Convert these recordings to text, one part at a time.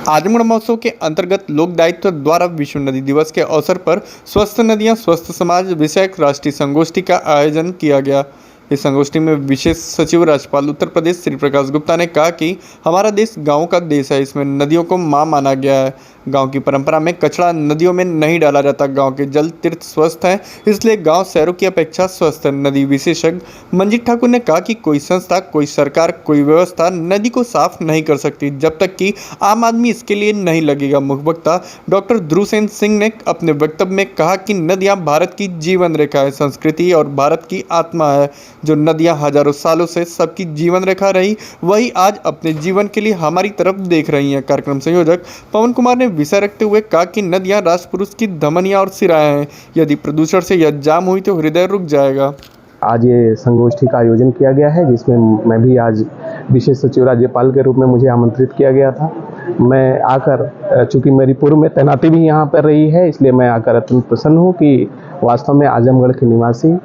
आजमगढ़ महोत्सव के अंतर्गत लोक दायित्व द्वारा विश्व नदी दिवस के अवसर पर स्वस्थ नदियां स्वस्थ समाज विषयक राष्ट्रीय संगोष्ठी का आयोजन किया गया। इस संगोष्ठी में विशेष सचिव राज्यपाल उत्तर प्रदेश श्री प्रकाश गुप्ता ने कहा कि हमारा देश गाँव का देश है, इसमें नदियों को माँ माना गया है। गांव की परंपरा में कचरा नदियों में नहीं डाला जाता। गांव के जल तीर्थ स्वस्थ हैं, इसलिए गांव शहरों की अपेक्षा स्वस्थ है। नदी विशेषज्ञ मंजीत ठाकुर ने कहा कि कोई संस्था, कोई सरकार, कोई व्यवस्था नदी को साफ नहीं कर सकती जब तक कि आम आदमी इसके लिए नहीं लगेगा। मुख्य वक्ता डॉक्टर ध्रुवसेन सिंह ने अपने वक्तव्य में कहा कि नदियां भारत की जीवन रेखा है, संस्कृति और भारत की आत्मा है। जो नदियां हजारों सालों से सबकी जीवन रेखा रही, वही आज अपने जीवन के लिए हमारी तरफ देख रही हैं। कार्यक्रम संयोजक पवन कुमार ने विषय रखते हुए कहा कि नदियां राष्ट्रपुरुष की धमनियां और सिराएं हैं। यदि प्रदूषण से यह जाम हुई तो हृदय रुक जाएगा। आज ये संगोष्ठी का आयोजन किया गया है, जिसमें मैं भी आज विशेष सचिव राज्यपाल के रूप में मुझे आमंत्रित किया गया था। मैं आकर, चूंकि मेरी पूर्व में तैनाती भी यहाँ पर रही है, इसलिए मैं आकर अत्यंत प्रसन्न हूँ कि वास्तव में आजमगढ़ के निवासी,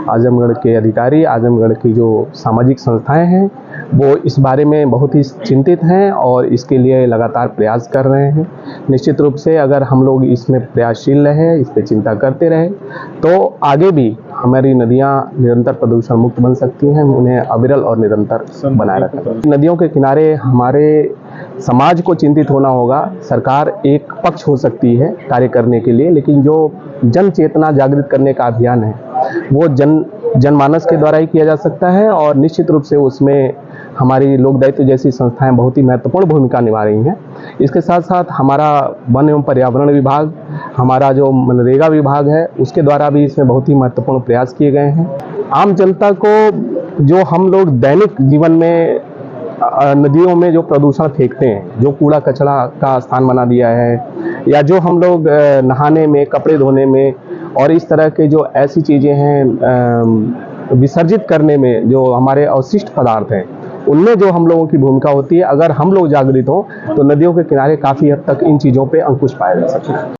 आजमगढ़ के अधिकारी, आजमगढ़ की जो सामाजिक संस्थाएं हैं, वो इस बारे में बहुत ही चिंतित हैं और इसके लिए लगातार प्रयास कर रहे हैं। निश्चित रूप से अगर हम लोग इसमें प्रयासशील रहे, इस पर चिंता करते रहे, तो आगे भी हमारी नदियां निरंतर प्रदूषण मुक्त बन सकती हैं। उन्हें अविरल और निरंतर बनाए रखें। नदियों के किनारे हमारे समाज को चिंतित होना होगा। सरकार एक पक्ष हो सकती है कार्य करने के लिए, लेकिन जो जन चेतना जागृत करने का अभियान है, वो जनमानस के द्वारा ही किया जा सकता है और निश्चित रूप से उसमें हमारी लोक दायित्व जैसी संस्थाएं बहुत ही महत्वपूर्ण भूमिका निभा रही हैं। इसके साथ साथ हमारा वन एवं पर्यावरण विभाग, हमारा जो मनरेगा विभाग है, उसके द्वारा भी इसमें बहुत ही महत्वपूर्ण प्रयास किए गए हैं। आम जनता को जो हम लोग दैनिक जीवन में नदियों में जो प्रदूषण फेंकते हैं, जो कूड़ा कचरा का स्थान बना दिया है, या जो हम लोग नहाने में, कपड़े धोने में और इस तरह के जो ऐसी चीज़ें हैं विसर्जित करने में, जो हमारे अवशिष्ट पदार्थ हैं, उनमें जो हम लोगों की भूमिका होती है, अगर हम लोग जागृत हों तो नदियों के किनारे काफ़ी हद तक इन चीज़ों पे अंकुश पाया जा सकता है।